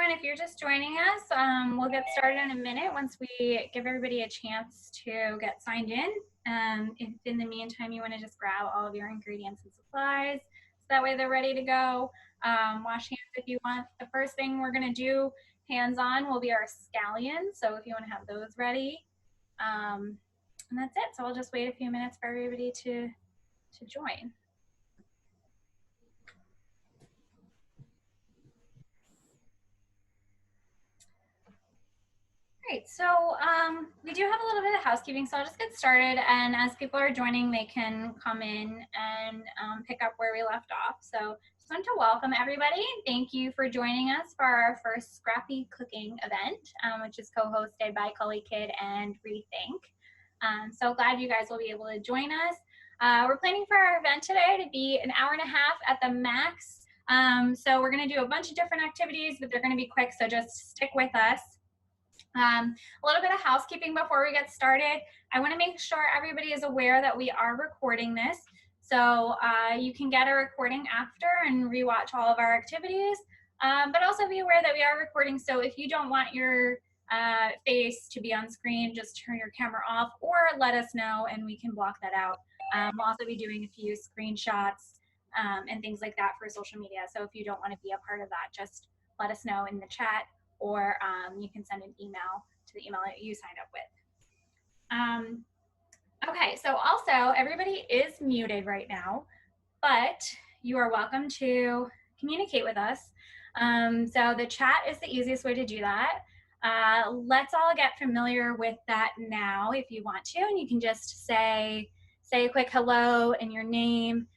everyone. If you're just joining us, we'll get started in a minute once we give everybody a chance to get signed in. If in the meantime you want to just grab all of your ingredients and supplies, so that way they're ready to go. Wash hands if you want. The first thing we're going to do hands-on will be our scallions, so if you want to have those ready. And that's it. So I'll just wait a few minutes for everybody to join. Great, so we do have a little bit of housekeeping, so I'll just get started, and as people are joining, they can come in and pick up where we left off. So just want to welcome everybody. Thank you for joining us for our first Scrappy Cooking event, which is co-hosted by Culikid and Rethink. So glad you guys will be able to join us. We're planning for our event today to be an hour and a half at the max. So we're going to do a bunch of different activities, but they're going to be quick, so just stick with us. A little bit of housekeeping before we get started. I want to make sure everybody is aware that we are recording this. So you can get a recording after and rewatch all of our activities, but also be aware that we are recording. So if you don't want your face to be on screen, just turn your camera off or let us know and we can block that out. We'll also be doing a few screenshots and things like that for social media. So if you don't want to be a part of that, just let us know in the chat, or you can send an email to the email that you signed up with. Okay, so also everybody is muted right now, but you are welcome to communicate with us. So the chat is the easiest way to do that. Let's all get familiar with that now if you want to, and you can just say a quick hello and your name.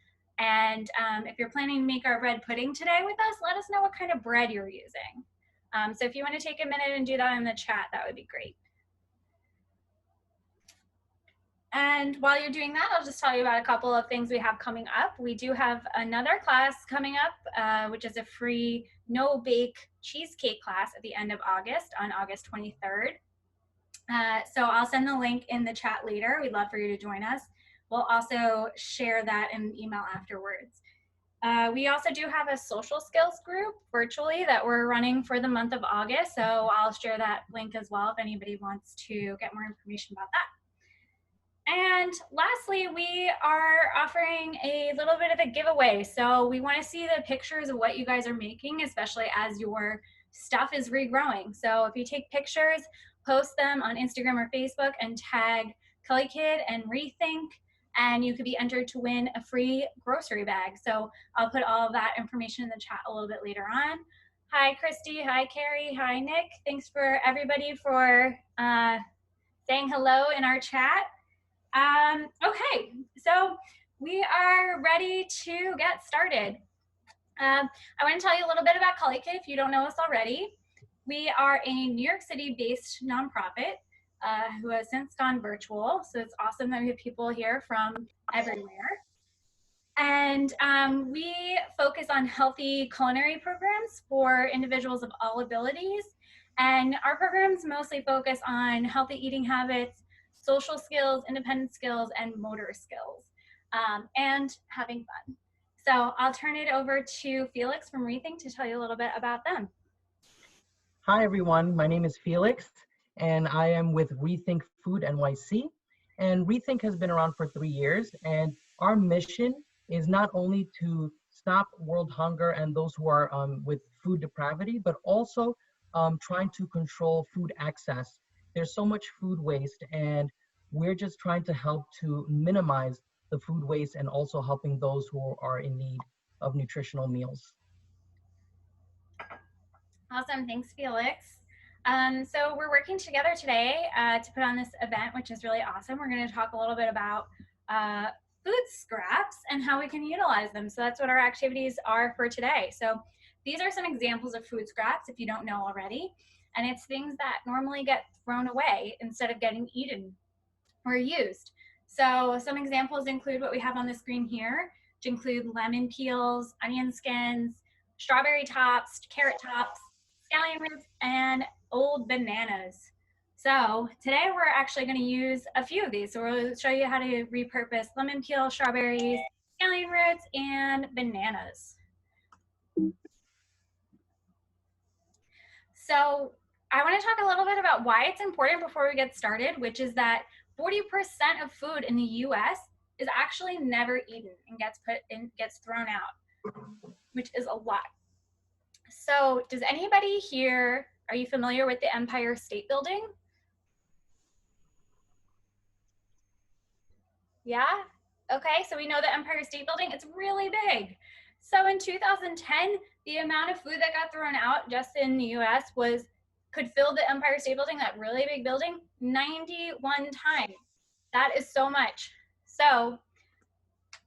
And if you're planning to make our bread pudding today with us, let us know what kind of bread you're using. So if you want to take a minute and do that in the chat, that would be great. And while you're doing that, I'll just tell you about a couple of things we have coming up. We do have another class coming up, which is a free no-bake cheesecake class at the end of August, on August 23rd. So I'll send the link in the chat later. We'd love for you to join us. We'll also share that in the email afterwards. We also do have a social skills group virtually that we're running for the month of August, so I'll share that link as well if anybody wants to get more information about that. And lastly, we are offering a little bit of a giveaway. So we want to see the pictures of what you guys are making, especially as your stuff is regrowing. So if you take pictures, post them on Instagram or Facebook and tag Culikid and Rethink, and you could be entered to win a free grocery bag. So I'll put all of that information in the chat a little bit later on. Hi, Christy. Hi, Carrie. Hi, Nick. Thanks for everybody for saying hello in our chat. Okay, so we are ready to get started. I want to tell you a little bit about Culikid if you don't know us already. We are a New York City-based nonprofit who has since gone virtual. So it's awesome that we have people here from everywhere. And we focus on healthy culinary programs for individuals of all abilities. And our programs mostly focus on healthy eating habits, social skills, independent skills, and motor skills, and having fun. So I'll turn it over to Felix from Rethink to tell you a little bit about them. Hi, everyone. My name is Felix, and I am with Rethink Food NYC. And Rethink has been around for 3 years, and our mission is not only to stop world hunger and those who are with food depravity, but also trying to control food access. There's so much food waste, and we're just trying to help to minimize the food waste and also helping those who are in need of nutritional meals. Awesome, thanks, Felix. So we're working together today to put on this event, which is really awesome. We're going to talk a little bit about food scraps and how we can utilize them. So that's what our activities are for today. So these are some examples of food scraps, if you don't know already. And it's things that normally get thrown away instead of getting eaten or used. So some examples include what we have on the screen here, which include lemon peels, onion skins, strawberry tops, carrot tops, scallion roots, and old bananas. So today we're actually going to use a few of these. So we'll show you how to repurpose lemon peel, strawberries, scallion roots, and bananas. So I want to talk a little bit about why it's important before we get started, which is that 40% of food in the US is actually never eaten and gets thrown out, which is a lot. So does anybody here, are you familiar with the Empire State Building? Yeah? Okay, so we know the Empire State Building, it's really big. So in 2010, the amount of food that got thrown out just in the US could fill the Empire State Building, that really big building, 91 times. That is so much. So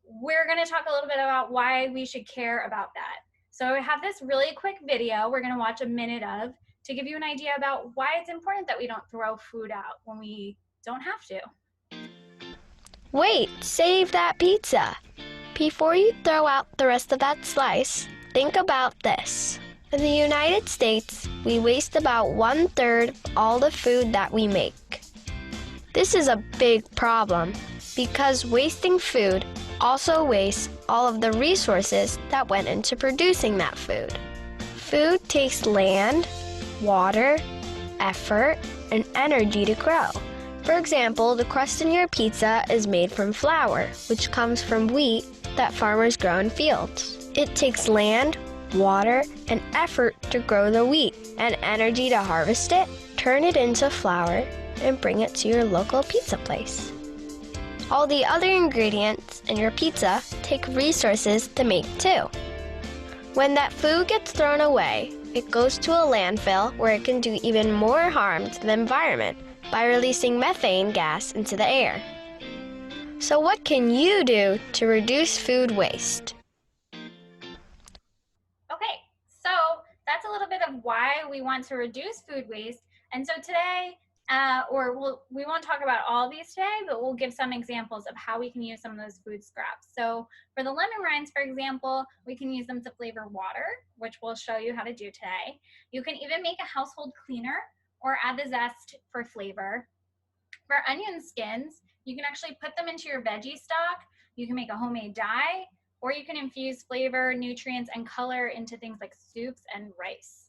we're gonna talk a little bit about why we should care about that. So I have this really quick video we're gonna watch a minute of to give you an idea about why it's important that we don't throw food out when we don't have to. Wait, save that pizza. Before you throw out the rest of that slice, think about this. In the United States, we waste about 1/3 of all the food that we make. This is a big problem because wasting food also wastes all of the resources that went into producing that food. Food takes land, water, effort, and energy to grow. For example, the crust in your pizza is made from flour, which comes from wheat that farmers grow in fields. It takes land, water, and effort to grow the wheat, and energy to harvest it, turn it into flour, and bring it to your local pizza place. All the other ingredients in your pizza take resources to make too. When that food gets thrown away, it goes to a landfill where it can do even more harm to the environment by releasing methane gas into the air. So what can you do to reduce food waste? Okay, so that's a little bit of why we want to reduce food waste. And so today, we won't talk about all these today, but we'll give some examples of how we can use some of those food scraps. So for the lemon rinds, for example, we can use them to flavor water, which we'll show you how to do today. You can even make a household cleaner or add the zest for flavor. For onion skins, you can actually put them into your veggie stock. You can make a homemade dye, or you can infuse flavor, nutrients, and color into things like soups and rice.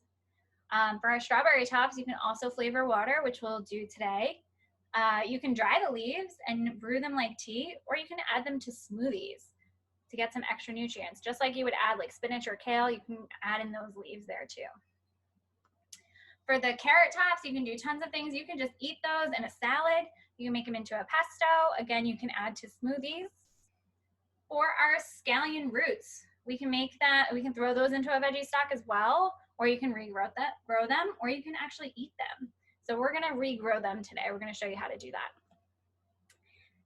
For our strawberry tops, you can also flavor water, which we'll do today. You can dry the leaves and brew them like tea, or you can add them to smoothies to get some extra nutrients. Just like you would add like spinach or kale, you can add in those leaves there too. For the carrot tops, you can do tons of things. You can just eat those in a salad. You can make them into a pesto. Again, you can add to smoothies. Or our scallion roots, we can make that, we can throw those into a veggie stock as well, or you can regrow them, or you can actually eat them. So we're gonna regrow them today. We're gonna show you how to do that.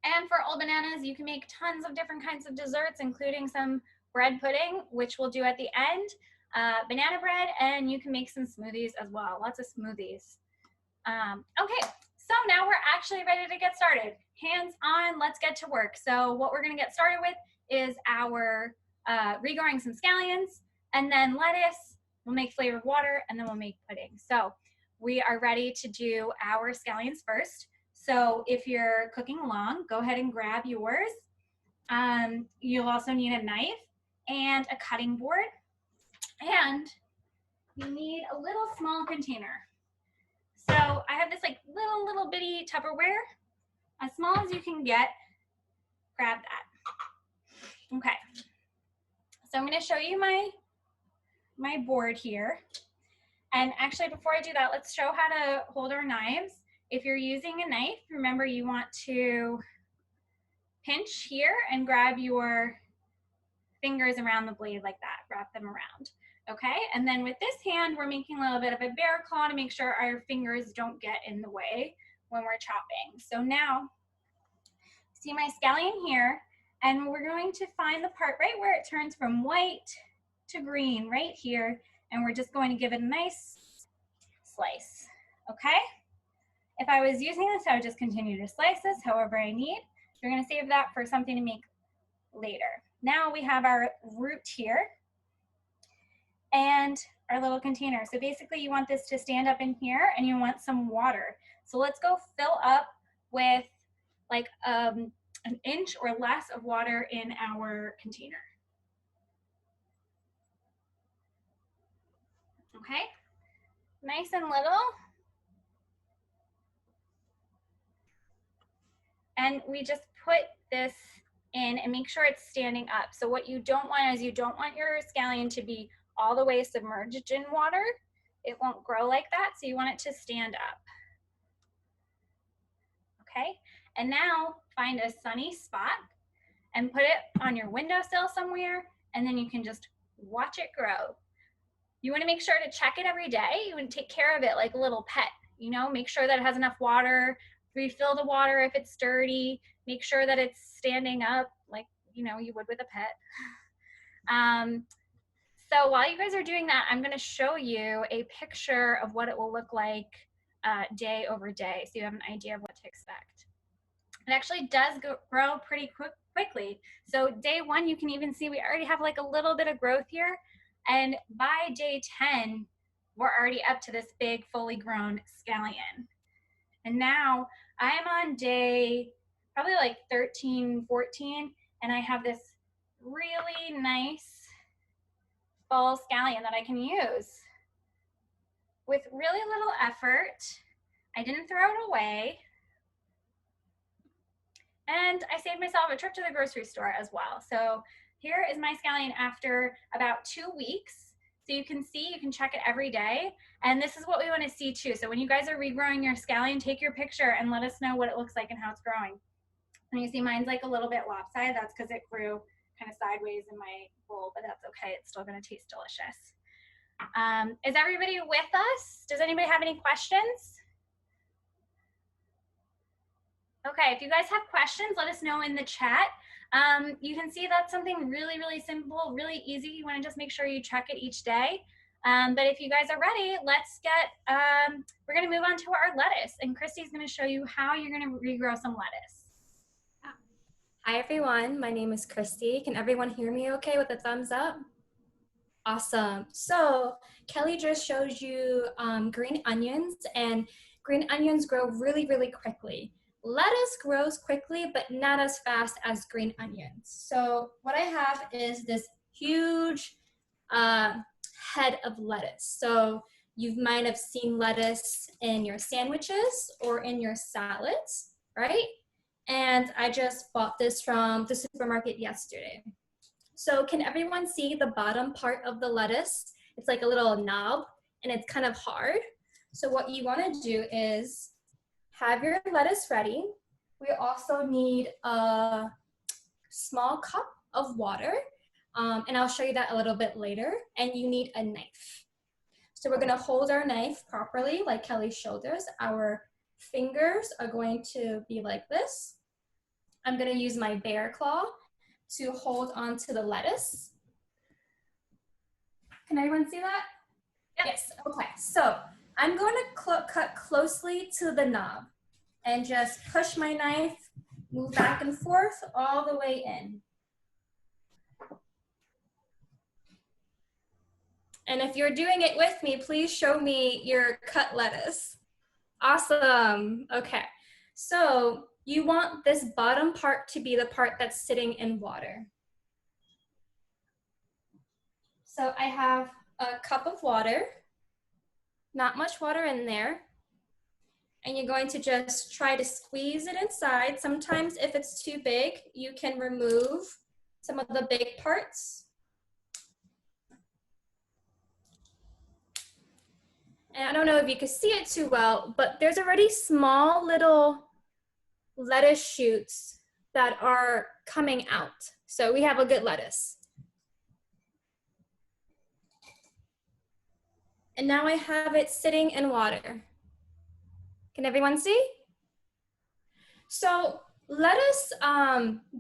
And for old bananas, you can make tons of different kinds of desserts, including some bread pudding, which we'll do at the end, banana bread, and you can make some smoothies as well, lots of smoothies. Okay, so now we're actually ready to get started. Hands on, let's get to work. So what we're gonna get started with is our regrowing some scallions, and then lettuce, we'll make flavored water, and then we'll make pudding. So we are ready to do our scallions first. So if you're cooking along, go ahead and grab yours. You'll also need a knife and a cutting board, and you need a little small container. So I have this like little bitty Tupperware, as small as you can get. Grab that. Okay. So I'm going to show you my board here. And actually, before I do that, let's show how to hold our knives. If you're using a knife, remember you want to pinch here and grab your fingers around the blade like that. Wrap them around. Okay, and then with this hand, we're making a little bit of a bear claw to make sure our fingers don't get in the way when we're chopping. So now, see my scallion here, and we're going to find the part right where it turns from white to green right here, and we're just going to give it a nice slice, okay? If I was using this, I would just continue to slice this however I need. You're gonna save that for something to make later. Now we have our root here and our little container. So basically you want this to stand up in here and you want some water. So let's go fill up with like an inch or less of water in our container. Okay, nice and little. And we just put this in and make sure it's standing up. So what you don't want is you don't want your scallion to be all the way submerged in water. It won't grow like that, so you want it to stand up. Okay, and now find a sunny spot and put it on your windowsill somewhere, and then you can just watch it grow. You want to make sure to check it every day. You want to take care of it like a little pet, you know, make sure that it has enough water, refill the water if it's dirty, make sure that it's standing up like, you know, you would with a pet. So while you guys are doing that, I'm going to show you a picture of what it will look like day over day, so you have an idea of what to expect. It actually does grow pretty quickly. So day 1, you can even see we already have like a little bit of growth here. And by day 10, we're already up to this big, fully grown scallion. And now I'm on day probably like 13, 14, and I have this really nice full scallion that I can use with really little effort. I didn't throw it away. And I saved myself a trip to the grocery store as well. So here is my scallion after about 2 weeks. So you can see, you can check it every day. And this is what we want to see too. So when you guys are regrowing your scallion, take your picture and let us know what it looks like and how it's growing. And you see mine's like a little bit lopsided. That's because it grew kind of sideways in my bowl, but that's okay. It's still going to taste delicious. Is everybody with us? Does anybody have any questions? Okay, if you guys have questions, let us know in the chat. You can see that's something really, really simple, really easy. You want to just make sure you check it each day. But if you guys are ready, let's get, we're going to move on to our lettuce. And Christy's going to show you how you're going to regrow some lettuce. Hi, everyone. My name is Christy. Can everyone hear me okay with a thumbs up? Awesome. So Kelly just showed you green onions, and green onions grow really, really quickly. Lettuce grows quickly, but not as fast as green onions. So what I have is this huge head of lettuce. So you might have seen lettuce in your sandwiches or in your salads, right? And I just bought this from the supermarket yesterday. So can everyone see the bottom part of the lettuce? It's like a little knob and it's kind of hard. So what you want to do is have your lettuce ready. We also need a small cup of water, and I'll show you that a little bit later. And you need a knife. So we're going to hold our knife properly, like Kelly showed us. Our fingers are going to be like this. I'm going to use my bear claw to hold onto the lettuce. Can everyone see that? Yep. Yes. Okay. So I'm going to cut closely to the knob and just push my knife, move back and forth all the way in. And if you're doing it with me, please show me your cut lettuce. Awesome. Okay. So you want this bottom part to be the part that's sitting in water. So I have a cup of water, not much water in there. And you're going to just try to squeeze it inside. Sometimes if it's too big, you can remove some of the big parts. And I don't know if you can see it too well, but there's already small little lettuce shoots that are coming out. So we have a good lettuce. And now I have it sitting in water. Can everyone see? So lettuce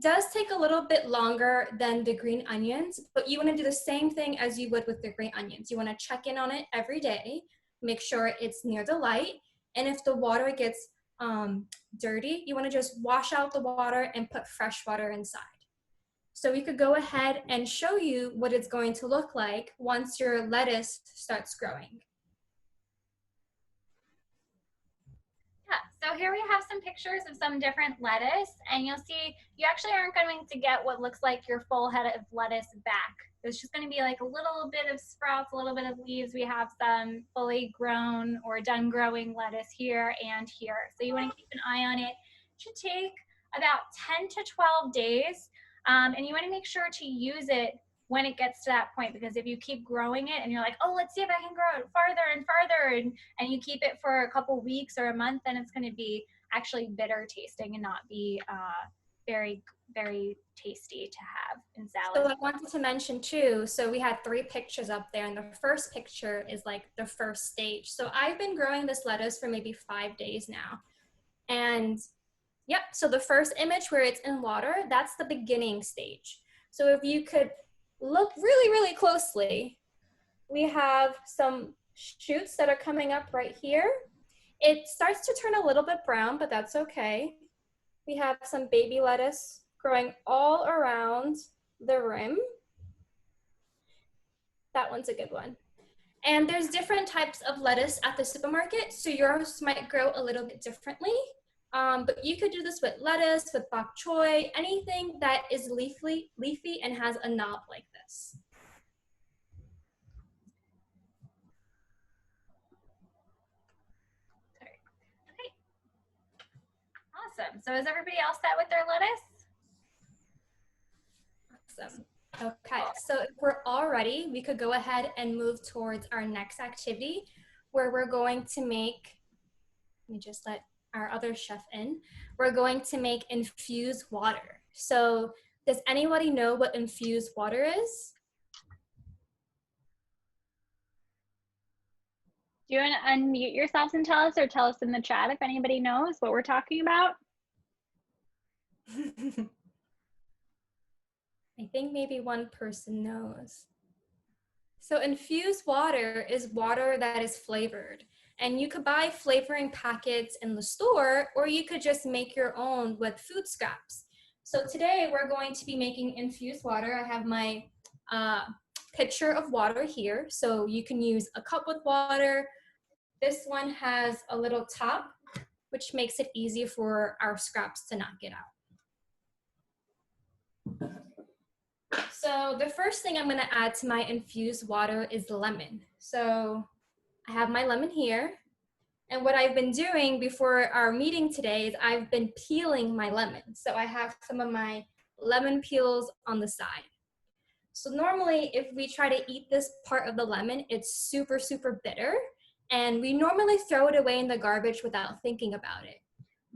does take a little bit longer than the green onions, but you want to do the same thing as you would with the green onions. You want to check in on it every day, make sure it's near the light, and if the water gets dirty, you want to just wash out the water and put fresh water inside. So we could go ahead and show you what it's going to look like once your lettuce starts growing. So here we have some pictures of some different lettuce, and you'll see you actually aren't going to get what looks like your full head of lettuce back. It's just going to be like a little bit of sprouts, a little bit of leaves. We have some fully grown or done growing lettuce here and here. So you want to keep an eye on it. It should take about 10 to 12 days, and you want to make sure to use it when it gets to that point, because if you keep growing it and you're like, oh, let's see if I can grow it farther and farther, and you keep it for a couple weeks or a month, then it's going to be actually bitter tasting and not be very, very tasty to have in salad. So I wanted to mention too, so we had 3 pictures up there, and the first picture is like the first stage. So I've been growing this lettuce for maybe 5 days now. And yep, so the first image where it's in water, that's the beginning stage. So if you could look really, really closely, we have some shoots that are coming up right here. It starts to turn a little bit brown, but that's okay. We have some baby lettuce growing all around the rim. That one's a good one. And there's different types of lettuce at the supermarket, so yours might grow a little bit differently. But you could do this with lettuce, with bok choy, anything that is leafy and has a knob like this. Sorry. Okay. Awesome. So is everybody else set with their lettuce? Awesome. Okay, so if we're all ready, we could go ahead and move towards our next activity, where we're going to make, let me just let our other chef in. We're going to make infused water. So does anybody know what infused water is? Do you want to unmute yourselves and tell us, or tell us in the chat if anybody knows what we're talking about? I think maybe one person knows. So infused water is water that is flavored. And you could buy flavoring packets in the store, or you could just make your own with food scraps. So today we're going to be making infused water. I have my pitcher of water here. So you can use a cup with water. This one has a little top, which makes it easy for our scraps to not get out. So the first thing I'm gonna add to my infused water is lemon. So I have my lemon here. And what I've been doing before our meeting today is I've been peeling my lemon. So I have some of my lemon peels on the side. So normally if we try to eat this part of the lemon, it's super, super bitter. And we normally throw it away in the garbage without thinking about it.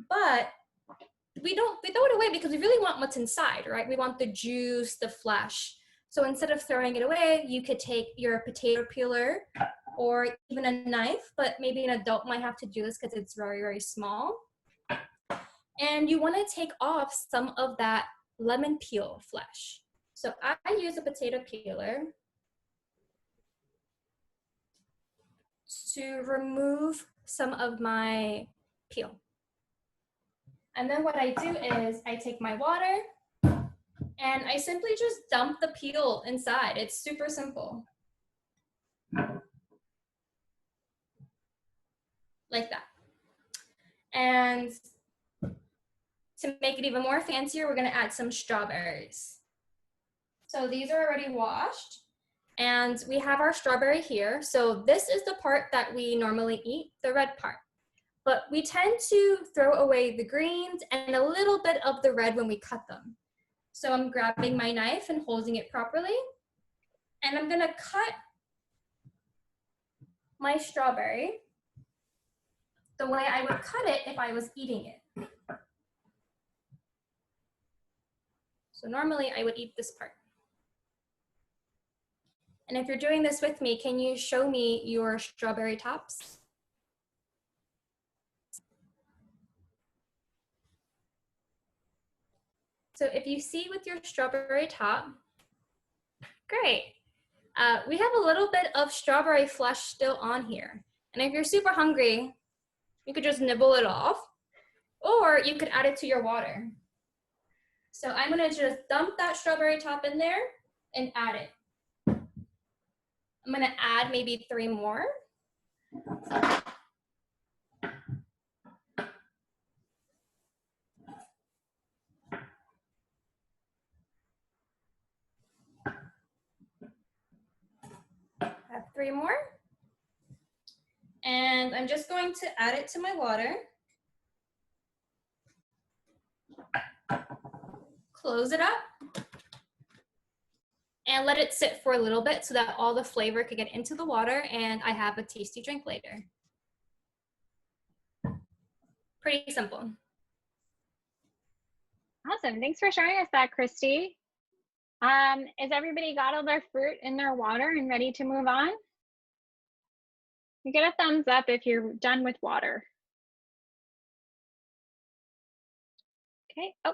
But we throw it away because we really want what's inside, right? We want the juice, the flesh. So instead of throwing it away, you could take your potato peeler or even a knife, but maybe an adult might have to do this because it's very, very small. And you want to take off some of that lemon peel flesh. So I use a potato peeler to remove some of my peel. And then what I do is I take my water and I simply just dump the peel inside. It's super simple. Like that. And to make it even more fancier, we're gonna add some strawberries. So these are already washed. And we have our strawberry here. So this is the part that we normally eat, the red part. But we tend to throw away the greens and a little bit of the red when we cut them. So I'm grabbing my knife and holding it properly. And I'm gonna cut my strawberry the way I would cut it if I was eating it. So normally I would eat this part. And if you're doing this with me, can you show me your strawberry tops? So if you see with your strawberry top, great. We have a little bit of strawberry flesh still on here. And if you're super hungry, you could just nibble it off, or you could add it to your water. So I'm gonna just dump that strawberry top in there and add it. I'm gonna add maybe 3 more. And I'm just going to add it to my water. Close it up. And let it sit for a little bit so that all the flavor could get into the water and I have a tasty drink later. Pretty simple. Awesome. Thanks for showing us that, Christy. Has everybody got all their fruit in their water and ready to move on? You get a thumbs up if you're done with water. Okay. Oh,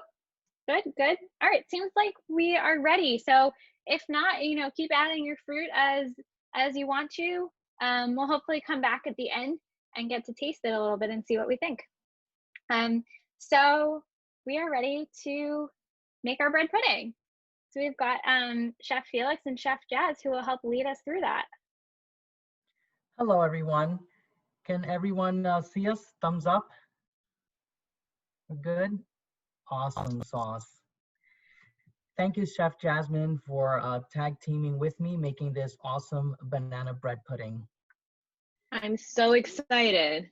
good, good. All right. Seems like we are ready. So if not, you know, keep adding your fruit as you want to. We'll hopefully come back at the end and get to taste it a little bit and see what we think. So we are ready to make our bread pudding. So we've got Chef Felix and Chef Jazz who will help lead us through that. Hello, everyone. Can everyone see us? Thumbs up. We're good. Awesome sauce. Thank you, Chef Jasmine, for tag teaming with me, making this awesome banana bread pudding. I'm so excited.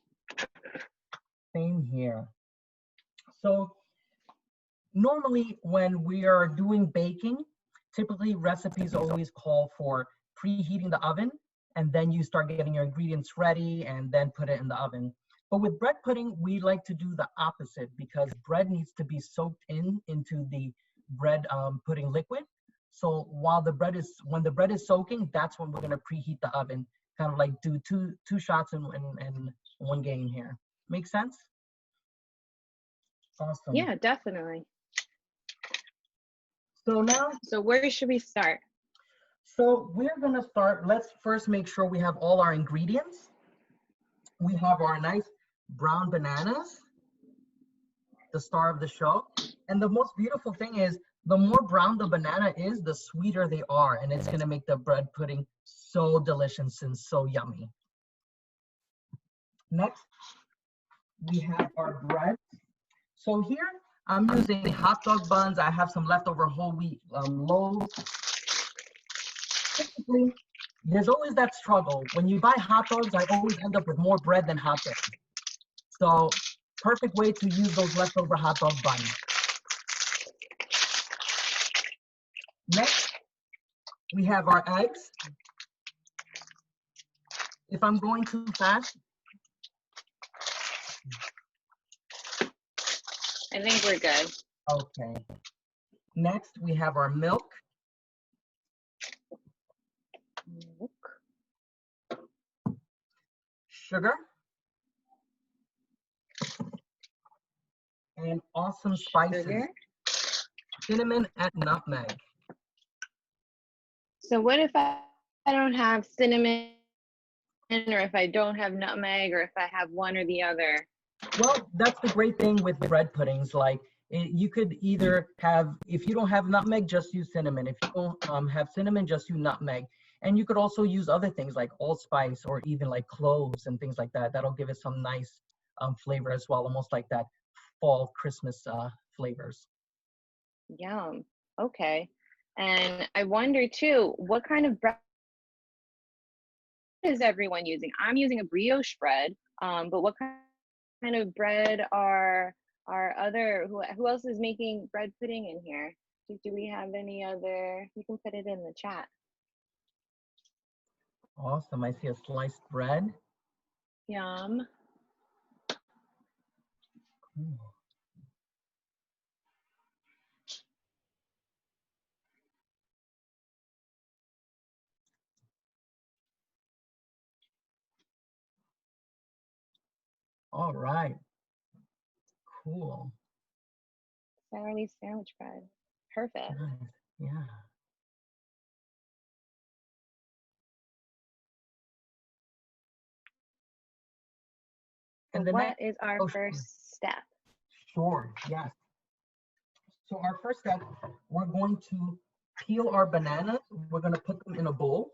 Same here. So normally when we are doing baking, typically recipes always call for preheating the oven, and then you start getting your ingredients ready and then put it in the oven. But with bread pudding, we like to do the opposite because bread needs to be soaked into the bread pudding liquid. So when the bread is soaking, that's when we're gonna preheat the oven, kind of like do two shots in one game here. Make sense? Awesome. Yeah, definitely. So where should we start? So we're gonna start, let's first make sure we have all our ingredients. We have our nice brown bananas, the star of the show. And the most beautiful thing is, the more brown the banana is, the sweeter they are. And it's gonna make the bread pudding so delicious and so yummy. Next, we have our bread. So here, I'm using hot dog buns. I have some leftover whole wheat loaves. Typically, there's always that struggle. When you buy hot dogs, I always end up with more bread than hot dogs. So, perfect way to use those leftover hot dog buns. Next, we have our eggs. If I'm going too fast, I think we're good. okay. Next, we have our milk. Sugar. And awesome spices. Sugar. Cinnamon and nutmeg. So what if I don't have cinnamon, or if I don't have nutmeg, or if I have one or the other? Well, that's the great thing with bread puddings. Like, you could either have, if you don't have nutmeg, just use cinnamon. If you don't have cinnamon, just use nutmeg. And you could also use other things like allspice or even like cloves and things like that. That'll give it some nice flavor as well, almost like that fall Christmas flavors. Yum. Okay. And I wonder too, what kind of bread is everyone using? I'm using a brioche bread, but what kind of bread are other, who else is making bread pudding in here? Do we have any other? You can put it in the chat. Awesome. I see a sliced bread. Yum. Cool. All right. Cool. Sour leaf sandwich bread. Perfect. Nice. Yeah. So what is our first step? Sure, yes. So our first step, we're going to peel our bananas. We're going to put them in a bowl.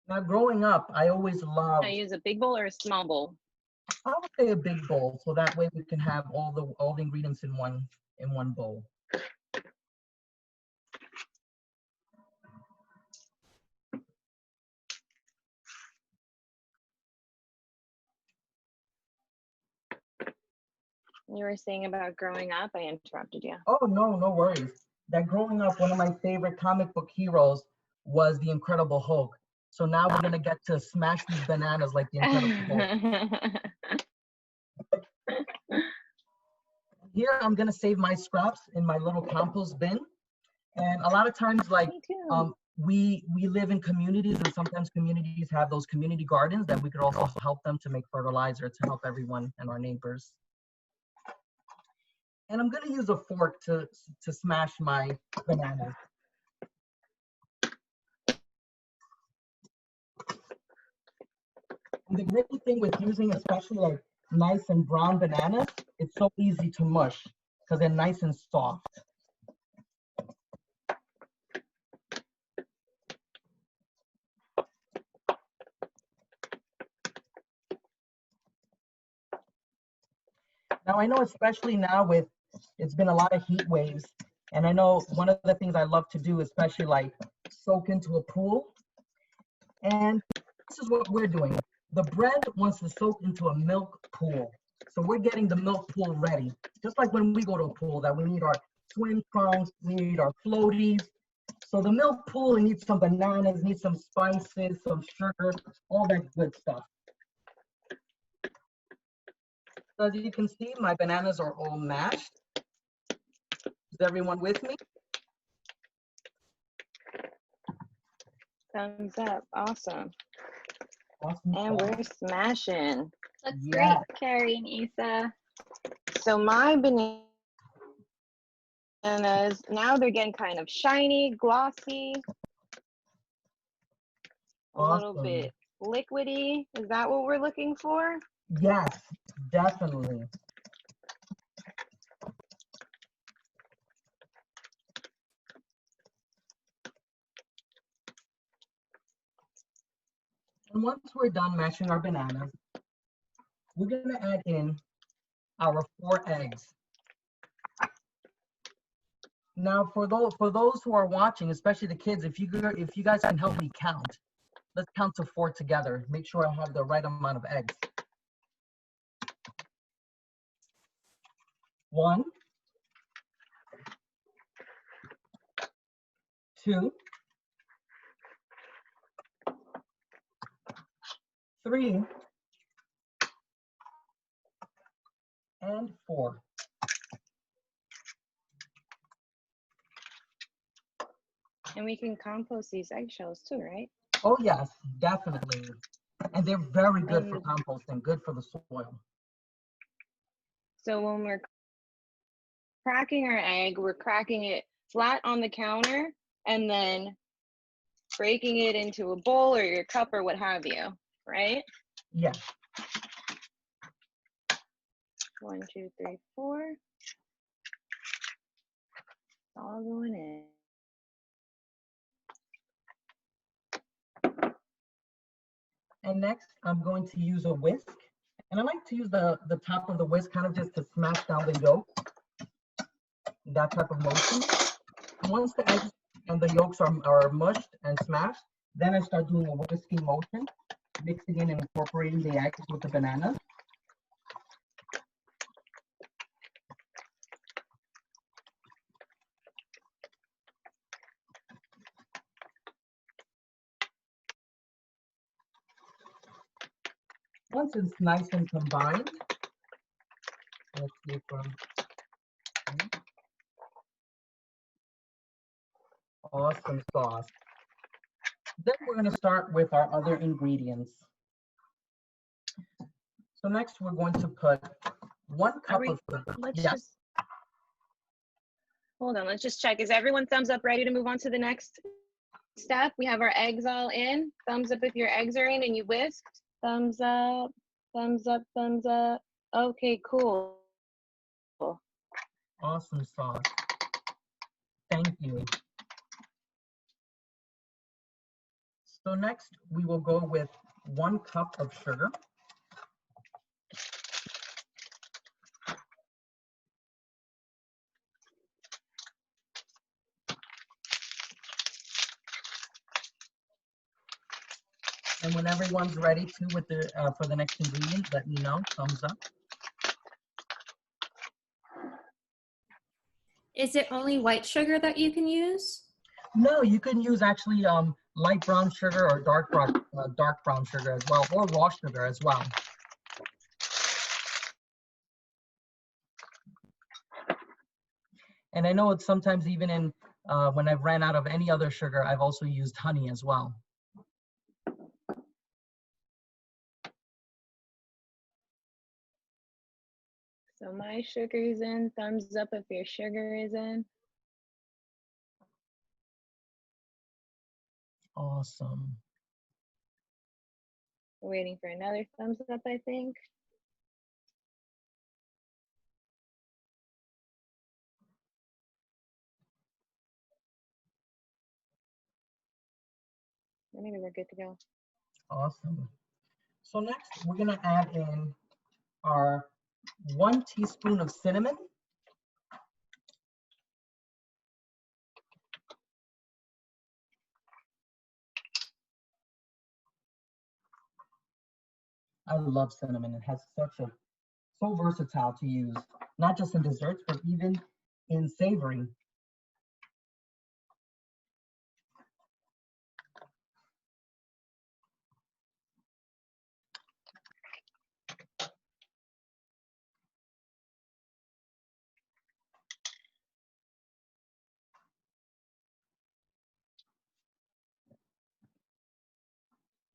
Now, growing up, I always loved. I use a big bowl or a small bowl? I would say a big bowl, so that way we can have all the ingredients in one in one bowl. You were saying about growing up. I interrupted you. Oh, no, no worries. That growing up, one of my favorite comic book heroes was the Incredible Hulk. So now we're gonna get to smash these bananas like the Incredible Hulk. Here, I'm gonna save my scraps in my little compost bin. And a lot of times, like, we live in communities, and sometimes communities have those community gardens that we could also help them to make fertilizer to help everyone and our neighbors. And I'm gonna use a fork to smash my bananas. And the great thing with using especially like nice and brown bananas, it's so easy to mush because they're nice and soft. Now I know, especially now with, it's been a lot of heat waves, and I know one of the things I love to do, especially like soak into a pool. And this is what we're doing. The bread wants to soak into a milk pool. So we're getting the milk pool ready. Just like when we go to a pool, that we need our swim trunks, we need our floaties. So the milk pool needs some bananas, needs some spices, some sugar, all that good stuff. So as you can see, my bananas are all mashed. Is everyone with me? Thumbs up. Awesome. Awesome. And we're smashing. That's Yeah. great, Carrie and Isa. So my bananas, now they're getting kind of shiny, glossy, a little bit liquidy. Is that what we're looking for? Yes, definitely. And once we're done mashing our bananas, we're gonna add in our 4 eggs. Now, for those who are watching, especially the kids, if you guys can help me count, let's count to 4 together. Make sure I have the right amount of eggs. 1, 2, 3, and 4. And we can compost these eggshells too, right? Oh yes, definitely. And they're very good for composting, good for the soil. So when we're cracking our egg, we're cracking it flat on the counter and then breaking it into a bowl or your cup or what have you, right? Yes. 1, 2, 3, 4. It's all going in. And next, I'm going to use a whisk. And I like to use the top of the whisk kind of just to smash down the yolk. That type of motion. And once the eggs and the yolks are mushed and smashed, then I start doing a whisking motion, mixing in and incorporating the eggs with the banana. Once it's nice and combined, let's see from awesome sauce. Then we're going to start with our other ingredients. So next we're going to put 1 cup of Hold on, let's just check. Is everyone thumbs up ready to move on to the next step? We have our eggs all in. Thumbs up if your eggs are in and you whisked. Thumbs up, thumbs up, thumbs up. Okay, cool. Awesome sauce. Thank you. So next we will go with 1 cup of sugar. And when everyone's ready to with the for the next ingredient, let me know. Thumbs up. Is it only white sugar that you can use? No, you can use actually light brown sugar or dark brown sugar as well, or raw sugar as well. And I know it's sometimes even in when I've ran out of any other sugar, I've also used honey as well. So my sugar is in. Thumbs up if your sugar is in. Awesome. We're waiting for another thumbs up, I think. Maybe we're good to go. Awesome. So next, we're gonna add in our 1 teaspoon of cinnamon. I love cinnamon. It has so versatile to use, not just in desserts, but even in savory.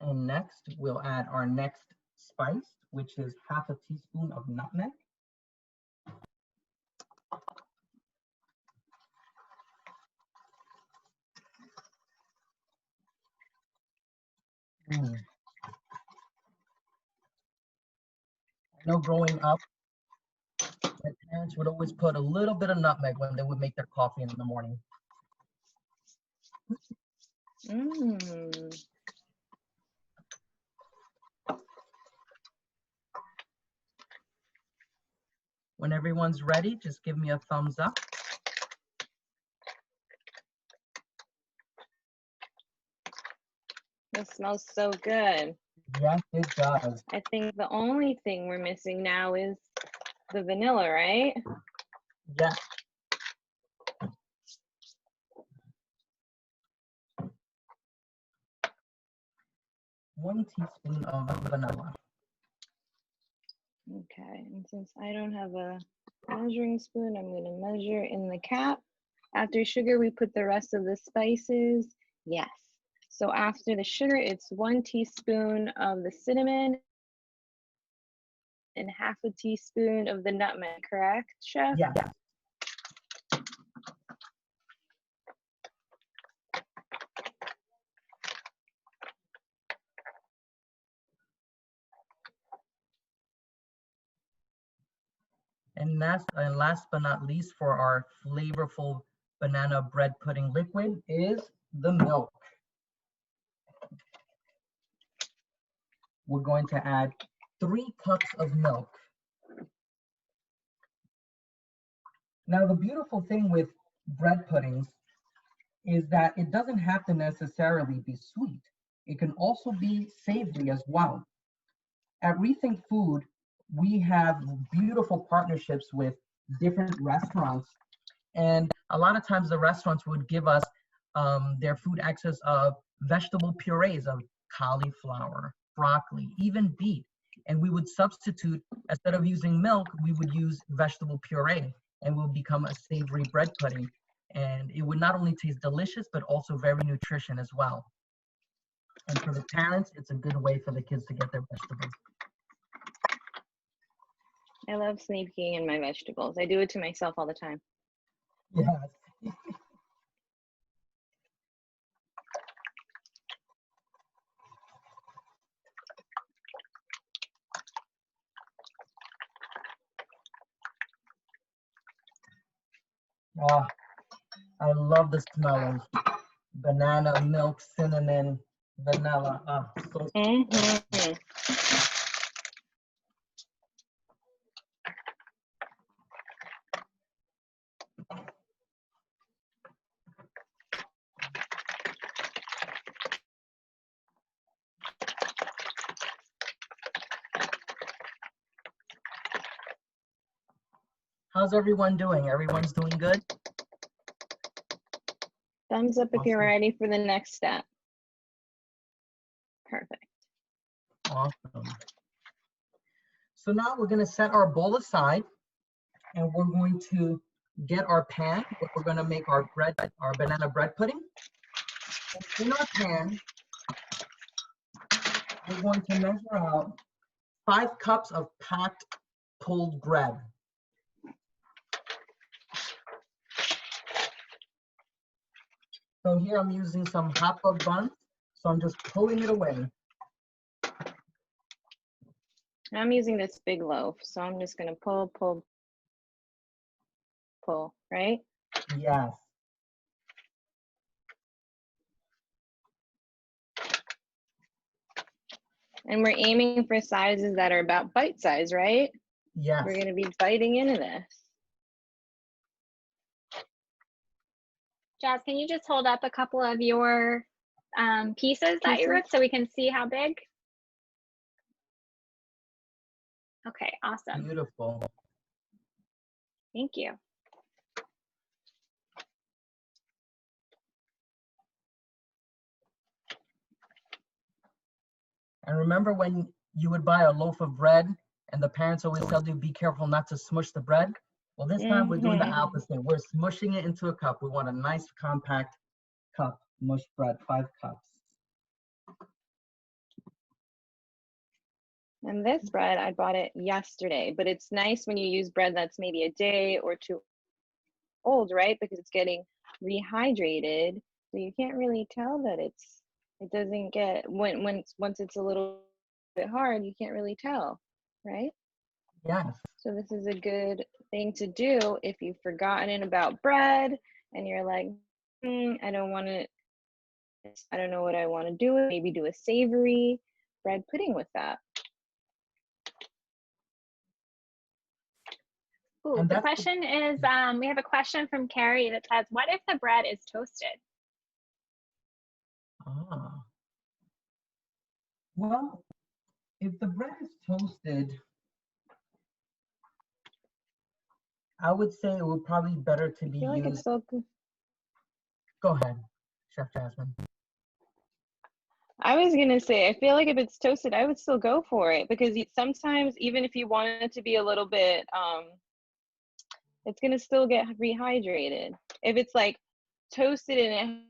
And next, we'll add our next spice, which is half a teaspoon of nutmeg. I know growing up, my parents would always put a little bit of nutmeg when they would make their coffee in the morning. Mmm. When everyone's ready, just give me a thumbs up. This smells so good. Yes, it does. I think the only thing we're missing now is the vanilla, right? Yes. One teaspoon of vanilla. Okay, and since I don't have a measuring spoon, I'm going to measure in the cap. After sugar, we put the rest of the spices. Yes. So after the sugar, it's 1 teaspoon of the cinnamon and half a teaspoon of the nutmeg, correct, Chef? Yeah. And last but not least, for our flavorful banana bread pudding liquid is the milk. We're going to add 3 cups of milk. Now, the beautiful thing with bread puddings is that it doesn't have to necessarily be sweet. It can also be savory as well. At Rethink Food, we have beautiful partnerships with different restaurants. And a lot of times the restaurants would give us their food access of vegetable purees of cauliflower, broccoli, even beet. And we would substitute, instead of using milk, we would use vegetable puree and will become a savory bread pudding. And it would not only taste delicious, but also very nutritious as well. And for the parents, it's a good way for the kids to get their vegetables. I love sneaking in my vegetables. I do it to myself all the time. Yes. Oh, I love the smell of banana, milk, cinnamon, vanilla. So Mm-hmm. How's everyone doing? Everyone's doing good? Thumbs up if you're Awesome. ready for the next step. Perfect. Awesome. So now we're going to set our bowl aside, and we're going to get our pan where we're going to make our bread, our banana bread pudding. And in our pan, we're going to measure out 5 cups of packed pulled bread. So here I'm using some hot dog buns, so I'm just pulling it away. I'm using this big loaf, so I'm just gonna pull, pull, pull, right? Yes. And we're aiming for sizes that are about bite size, right? Yes. We're gonna be biting into this. Jazz, can you just hold up a couple of your pieces that you ripped so we can see how big? Okay, awesome. Beautiful. Thank you. And remember when you would buy a loaf of bread and the parents always tell you, be careful not to smush the bread? Well, this time we're doing the opposite. We're smushing it into a cup. We want a nice compact cup, mushed bread, 5 cups. And this bread, I bought it yesterday, but it's nice when you use bread that's maybe a day or 2 old, right? Because it's getting rehydrated. So you can't really tell that it doesn't get, once it's a little bit hard, you can't really tell, right? Yes. So this is a good thing to do if you've forgotten about bread and you're like, I don't know what I want to do. Maybe do a savory bread pudding with that. Ooh, the question is, we have a question from Carrie that says, what if the bread is toasted? Well, if the bread is toasted, I would say it would probably be better to be I feel like it's used. still good. Go ahead, Chef Jasmine. I was gonna say, I feel like if it's toasted, I would still go for it because sometimes even if you want it to be a little bit, it's gonna still get rehydrated. If it's like toasted and it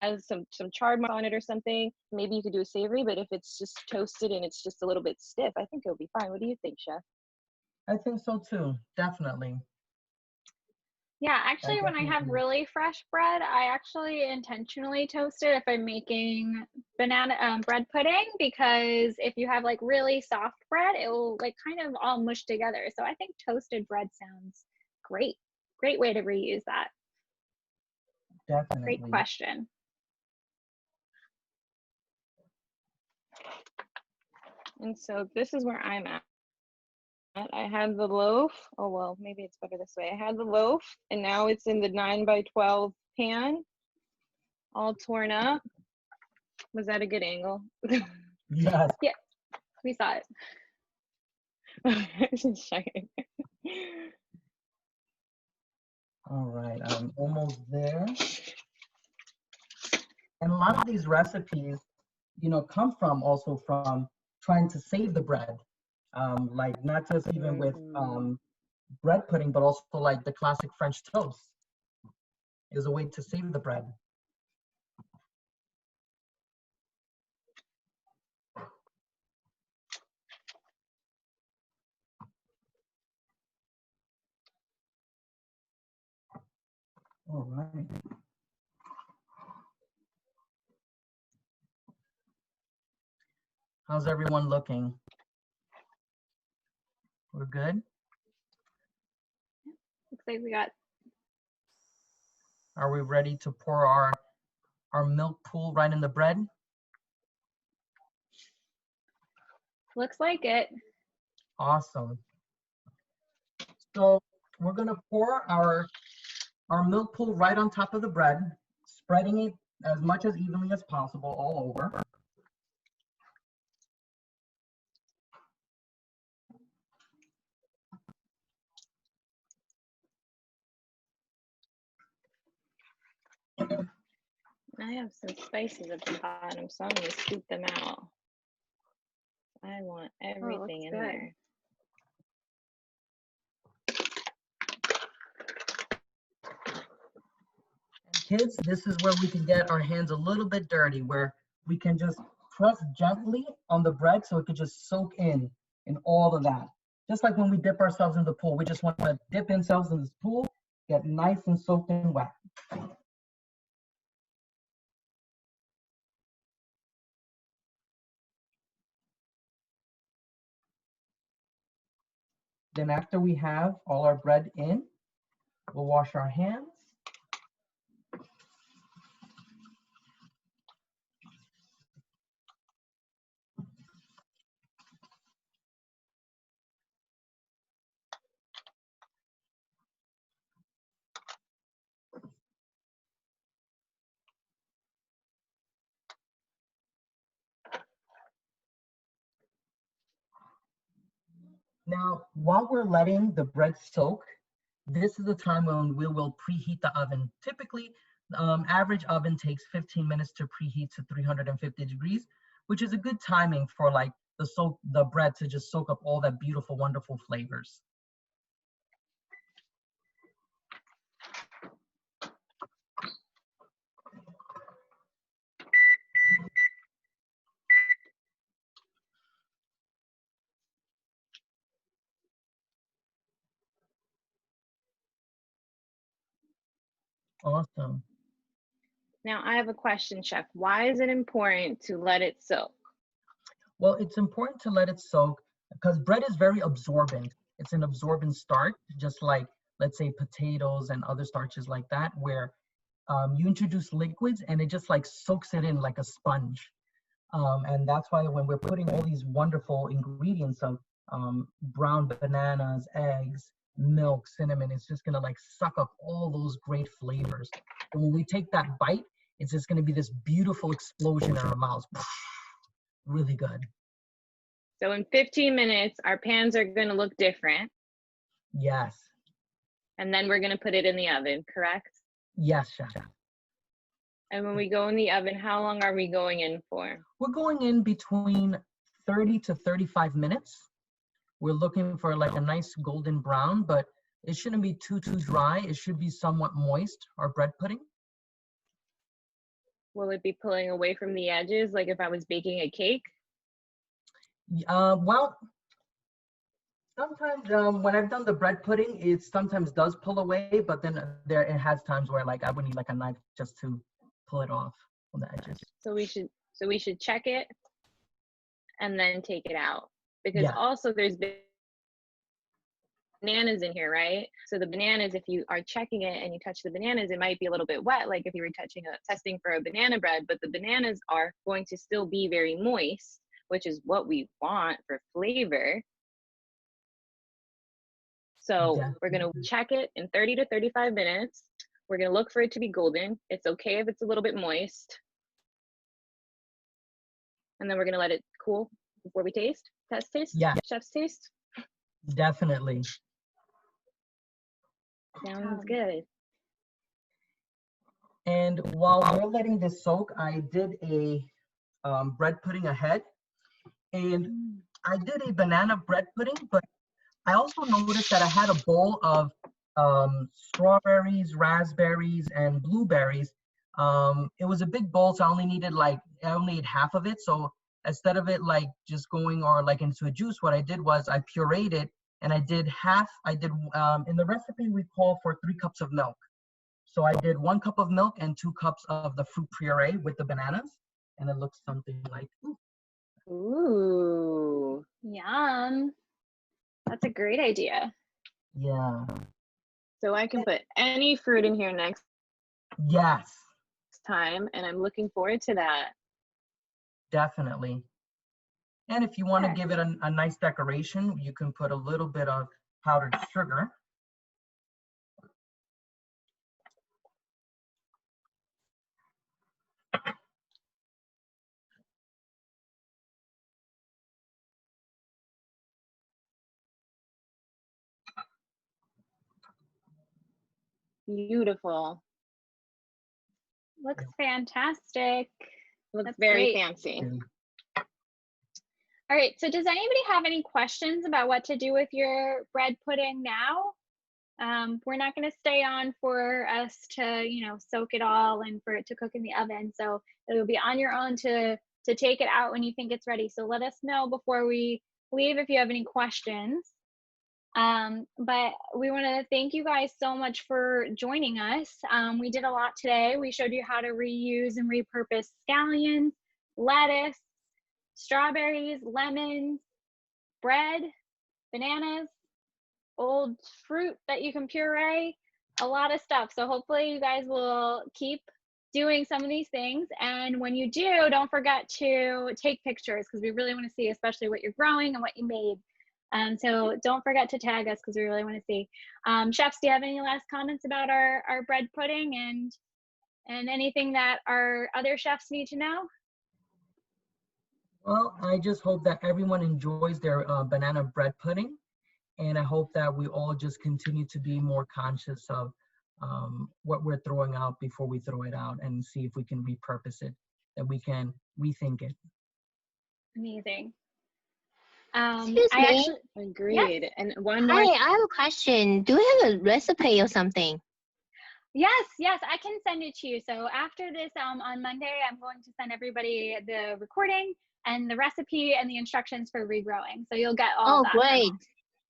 has some charred marks on it or something, maybe you could do a savory. But if it's just toasted and it's just a little bit stiff, I think it'll be fine. What do you think, Chef? I think so too, definitely. Yeah, actually, when I have really fresh bread, I actually intentionally toast it if I'm making banana bread pudding, because if you have like really soft bread, it will like kind of all mush together. So I think toasted bread sounds great. Great way to reuse that. Definitely. Great question. And so this is where I'm at. I had the loaf. Oh, well, maybe it's better this way. I had the loaf and now it's in the 9x12 pan, all torn up. Was that a good angle? Yes. Yeah, we saw it. Just checking. All right, I'm almost there. And a lot of these recipes, you know, come from also from trying to save the bread. Like not just even with bread pudding, but also like the classic French toast is a way to save the bread. All right. How's everyone looking? We're good? Looks like we got. Are we ready to pour our milk pool right in the bread? Looks like it. Awesome. So we're gonna pour our milk pool right on top of the bread, spreading it as much as evenly as possible all over. I have some spices at the bottom, so I'm gonna scoop them out. I want everything in good. there. Kids, this is where we can get our hands a little bit dirty, where we can just press gently on the bread so it could just soak in all of that. Just like when we dip ourselves in the pool, we just want to dip ourselves in this pool, get nice and soaked and wet. Then after we have all our bread in, we'll wash our hands. Now, while we're letting the bread soak, this is the time when we will preheat the oven. Typically, average oven takes 15 minutes to preheat to 350 degrees, which is a good timing for like the bread to just soak up all that beautiful, wonderful flavors. Awesome. Now I have a question, Chef. Why is it important to let it soak? Well, it's important to let it soak because bread is very absorbent. It's an absorbent starch, just like, let's say, potatoes and other starches like that, where you introduce liquids and it just like soaks it in like a sponge. And that's why when we're putting all these wonderful ingredients of brown bananas, eggs, milk, cinnamon, it's just gonna like suck up all those great flavors. And when we take that bite, it's just gonna be this beautiful explosion in our mouths. Really good. So in 15 minutes, our pans are gonna look different. Yes. And then we're gonna put it in the oven, correct? Yes, chef. And when we go in the oven, how long are we going in for? We're going in between 30 to 35 minutes. We're looking for like a nice golden brown, but it shouldn't be too dry. It should be somewhat moist, our bread pudding. Will it be pulling away from the edges, like if I was baking a cake? Well, sometimes when I've done the bread pudding, it sometimes does pull away, but then it has times where like I would need like a knife just to pull it off on the edges. So we should check it and then take it out, because Yeah. also there's bananas in here, right? So the bananas, if you are checking it and you touch the bananas, it might be a little bit wet, like if you were testing for a banana bread, but the bananas are going to still be very moist, which is what we want for flavor. So we're gonna check it in 30 to 35 minutes. We're gonna look for it to be golden. It's okay if it's a little bit moist. And then we're gonna let it cool before we taste. Taste? Yeah. Chef's taste? Definitely. Sounds good. And while we're letting this soak, I did a bread pudding ahead. And I did a banana bread pudding, but I also noticed that I had a bowl of strawberries, raspberries, and blueberries. It was a big bowl, so I only ate half of it. So instead of it like just going or like into a juice, what I did was I pureed it, and I did in the recipe we call for 3 cups of milk. So I did 1 cup of milk and 2 cups of the fruit puree with the bananas, and it looks something like, Ooh. Yum. That's a great idea. yeah. So I can put any fruit in here next Yes, time, and I'm looking forward to that. definitely. And if you want to give it a nice decoration, you can put a little bit of powdered sugar. Beautiful. Looks fantastic. Looks That's very great. fancy. All right, so does anybody have any questions about what to do with your bread pudding now? We're not going to stay on for us to, soak it all and for it to cook in the oven. So it will be on your own to take it out when you think it's ready. So let us know before we leave if you have any questions. But we want to thank you guys so much for joining us. We did a lot today. We showed you how to reuse and repurpose scallions, lettuce, strawberries, lemons, bread, bananas, old fruit that you can puree, a lot of stuff. So hopefully you guys will keep doing some of these things. And when you do, don't forget to take pictures because we really want to see, especially what you're growing and what you made. So don't forget to tag us because we really want to see. Chefs, do you have any last comments about our bread pudding and anything that our other chefs need to know? Well, I just hope that everyone enjoys their banana bread pudding. And I hope that we all just continue to be more conscious of what we're throwing out before we throw it out and see if we can repurpose it, that we can rethink it. Amazing. Excuse me. Agreed. Yes. And one more. Hi, I have a question. Do you have a recipe or something? Yes, I can send it to you. So after this, on Monday, I'm going to send everybody the recording and the recipe and the instructions for regrowing. So you'll get all Oh, that. great.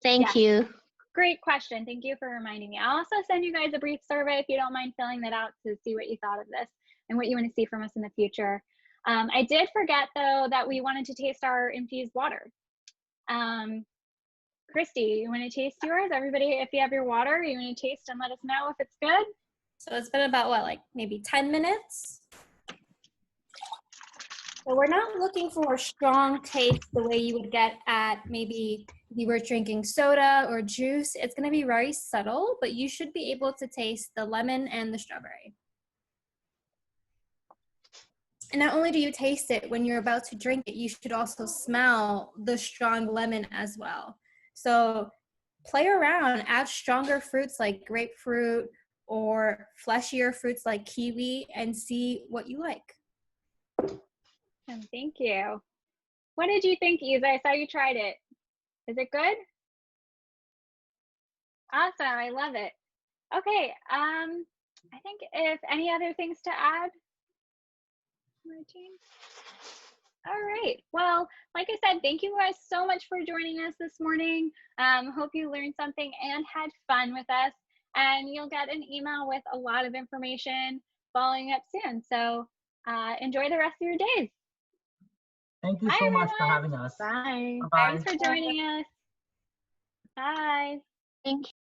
Thank you. Great question. Thank you for reminding me. I'll also send you guys a brief survey if you don't mind filling that out to see what you thought of this and what you want to see from us in the future. I did forget, though, that we wanted to taste our infused water. Christy, you want to taste yours? Everybody, if you have your water, you want to taste and let us know if it's good? So it's been about what, like maybe 10 minutes? So we're not looking for a strong taste the way you would get at maybe if you were drinking soda or juice. It's going to be very subtle, but you should be able to taste the lemon and the strawberry. And not only do you taste it when you're about to drink it, you should also smell the strong lemon as well. So play around, add stronger fruits like grapefruit or fleshier fruits like kiwi and see what you like. Thank you. What did you think, Isa? I saw you tried it. Is it good? Awesome, I love it. Okay, I think if any other things to add, Martine? All right, well, like I said, thank you guys so much for joining us this morning. Hope you learned something and had fun with us, and you'll get an email with a lot of information following up soon. So enjoy the rest of your days. Thank you Bye, so much for everyone. having us. Bye. Bye-bye. Thanks for joining us. Bye. Thank you.